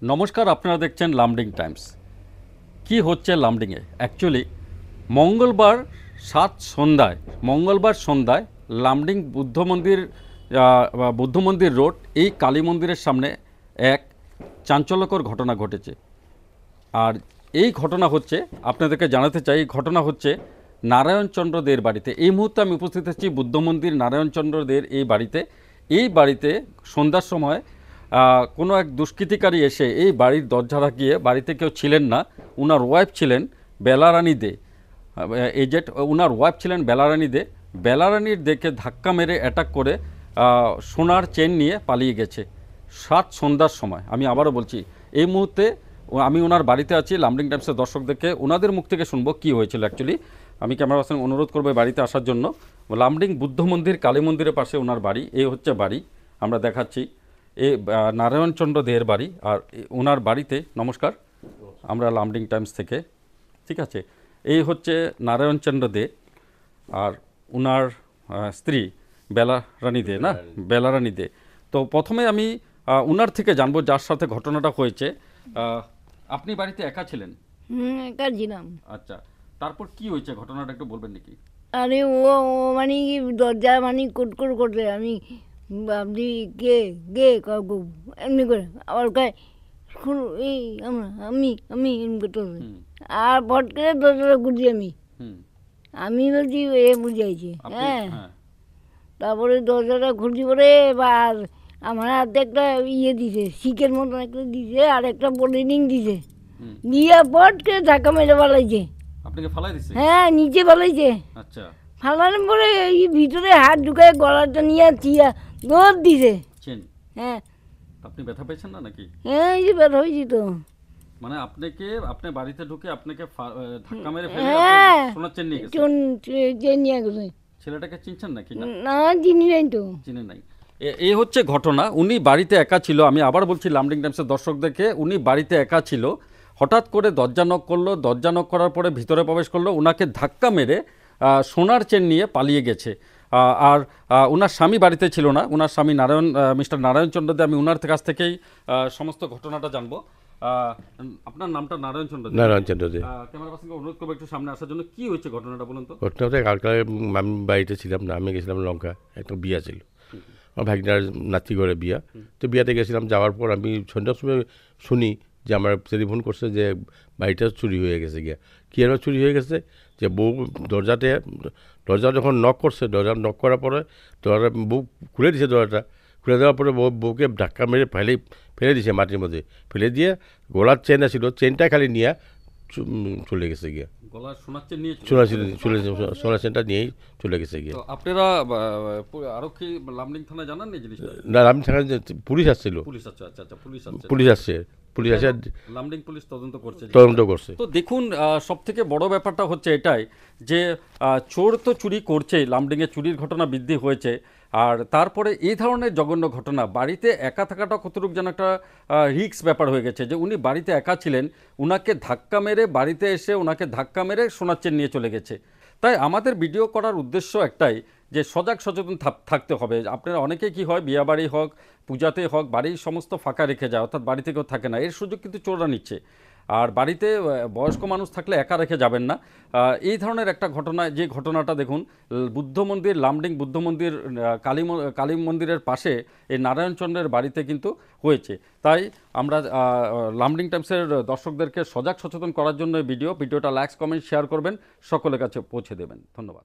নমস্কার, আপনারা দেখছেন লামডিং টাইমস। কি হচ্ছে লামডিংয়ে? অ্যাকচুয়ালি মঙ্গলবার সন্ধ্যায় লামডিং বুদ্ধ মন্দির রোড এই কালী মন্দিরের সামনে এক চাঞ্চল্যকর ঘটনা ঘটেছে। আর এই ঘটনা হচ্ছে, আপনাদেরকে জানাতে চাই, এই ঘটনা হচ্ছে নারায়ণচন্দ্র দের বাড়িতে। এই মুহূর্তে আমি উপস্থিত আছি বুদ্ধ মন্দির নারায়ণচন্দ্র দের এই বাড়িতে সন্ধ্যার সময় কোনো এক দুষ্কৃতিকারী এসে এই বাড়ির দরজা লাগিয়ে, বাড়িতে কেউ ছিলেন না, উনার ওয়াইফ ছিলেন বেলারানী দে, উনার ওয়াইফ ছিলেন বেলারানীর দেখে ধাক্কা মেরে অ্যাটাক করে সোনার চেন নিয়ে পালিয়ে গেছে সন্ধ্যার সময়। আমি আবারও বলছি, এই মুহূর্তে আমি ওনার বাড়িতে আছি। লামডিং টাইমসের দর্শকদেরকে ওনাদের মুখ থেকে শুনবো কী হয়েছিল। অ্যাকচুয়ালি আমি ক্যামেরা পার্সন অনুরোধ করবো বাড়িতে আসার জন্য। লামডিং বুদ্ধ মন্দির কালী মন্দিরের পাশে ওনার বাড়ি। এই হচ্ছে বাড়ি, আমরা দেখাচ্ছি এই নারায়ণচন্দ্র দেহের বাড়ি। আর ওনার বাড়িতে, নমস্কার, আমরা লামডিং টাইমস থেকে, ঠিক আছে, এই হচ্ছে নারায়ণচন্দ্র দে আর ওনার স্ত্রী বেলারানী দে। তো প্রথমে আমি ওনার থেকে জানবো যার সাথে ঘটনাটা হয়েছে। আপনি বাড়িতে একা ছিলেন? একা ছিলাম। আচ্ছা, তারপর কি হয়েছে ঘটনাটা একটু বলবেন নাকি? আরে ও মানে দরজা মানে কুটকুট করছে, আমি আপনি কে কে কাকু এমনি করে আবার কয় শুরু এই আমি এমনি করতে হবে। আর ফট করে দরজাটা খুঁজি আমি বলছি এ বুঝাইছে। হ্যাঁ, তারপরে দরজাটা খুঁজি পরে এবার আমার হাতে একটা ইয়ে দিছে, শিকের মতন একটা দিছে, আর একটা বোলিং দিছে, দিয়ে ফট করে ধাক্কা মেরে পালাইছে। আপনাকে ফালাই দিছে? হ্যাঁ, নিচে পালাইছে। আচ্ছা, ফালানোর পরে এই ভিতরে হাত ঢুকায় গলাটা নিয়ে চিয়া দৌড় দিছে। হ্যাঁ। আপনি ব্যথা পেয়েছেন না নাকি? হ্যাঁ, এই যে ব্যথা হয়েছি তো। মানে আপনি বাড়িতে ঢুকে আপনাকে ধাক্কা মেরে ফেলে সোনার চেন নিয়ে গেছে? চেন নিয়ে গেছে। ছেলেটাকে চিনছেন নাকি? না, চিনি নাই তো। চিনে নাই। এই হচ্ছে ঘটনা। উনি বাড়িতে একা ছিল। আমি আবার বলছি লামডিং টাইমসের দর্শকদেরকে, উনি বাড়িতে একা ছিল। হঠাৎ করে দরজা নক করলো। দরজা নক করার পরে ভিতরে প্রবেশ করলো, ওনাকে ধাক্কা মেরে সোনার চেন নিয়ে পালিয়ে গেছে। আর ওনার স্বামী বাড়িতে ছিল না। ওনার স্বামী মিস্টার নারায়ণচন্দ্র দে। আমি ওনার কাছ থেকেই সমস্ত ঘটনাটা জানবো। আপনার নামটা? নারায়ণচন্দ্র দে। ক্যামেরা পার্সনকে অনুরোধ করবো একটু সামনে আসার জন্য। কি হয়েছে ঘটনাটা বলুন তো? ঘটনাটা কালকে আমি বাড়িতে ছিলাম না, আমি গেছিলাম লঙ্কা, একটা বিয়া ছিল আমার ভাগনার নাতি ঘরে বিয়া। তো বিয়াতে গেছিলাম, যাওয়ার পর আমি সন্ধ্যার সময় শুনি যে আমার টেলিফোন করছে যে বাড়িটা চুরি হয়ে গেছে গিয়া। কী আর চুরি হয়ে গেছে যে বউ দরজা যখন নক করছে, দরজা নক করার পরে বউ খুলে দিছে দরজাটা। খুলে দেওয়ার পরে বউকে ধাক্কা মেরে ফেলে দিছে মাটির মধ্যে। ফেলে দিয়ে গলার চেন ছিল, চেনটা খালি নিয়ে চলে গেছে গিয়া। গলার সোনার চেন নিয়ে সোনার চেনটা নিয়েই চলে গেছে গিয়া। আপনারা আরক্ষী লামডিং থানায় জানান এই জিনিসটা? না, লামডিং থানায় পুলিশ আসছিল। পুলিশ আসছে লামডিং পুলিশ তদন্ত করছে। তো দেখুন, সব থেকে বড় ব্যাপারটা হচ্ছে এটাই যে চোর তো চুরি করছেই, লামডিংয়ে চুরির ঘটনা বৃদ্ধি হয়েছে। আর তারপরে এই ধরনের জঘন্য ঘটনা, বাড়িতে একা থাকাটা কতটুকু যেন একটা রিস্ক ব্যাপার হয়ে গেছে। যে উনি বাড়িতে একা ছিলেন, উনাকে ধাক্কা মেরে বাড়িতে এসে ওনাকে ধাক্কা মেরে সোনার চেন নিয়ে চলে গেছে। তাই আমাদের ভিডিও করার উদ্দেশ্য একটাই, যে সজাগ সচেতন থাকতে হবে। আপনারা অনেকেই কি হয়, বিয়াবাড়ি হোক, পূজাতে হোক, বাড়ির সমস্ত ফাঁকা রেখে যায়, অর্থাৎ বাড়িতে কেউ থাকে না। এর সুযোগ কিন্তু চোররা নিচ্ছে। আর বাড়িতে বয়স্ক মানুষ থাকলে একা রেখে যাবেন না। এই ধরনের একটা ঘটনা, যে ঘটনাটা দেখুন, বুদ্ধ মন্দির, লামডিং বুদ্ধ মন্দির কালী মন্দিরের পাশে এই নারায়ণচন্দ্রের বাড়িতে কিন্তু হয়েছে। তাই আমরা লামডিং টাইমসের দর্শকদেরকে সজাগ সচেতন করার জন্য ভিডিওটা লাইক, কমেন্ট, শেয়ার করবেন, সকলের কাছে পৌঁছে দেবেন। ধন্যবাদ।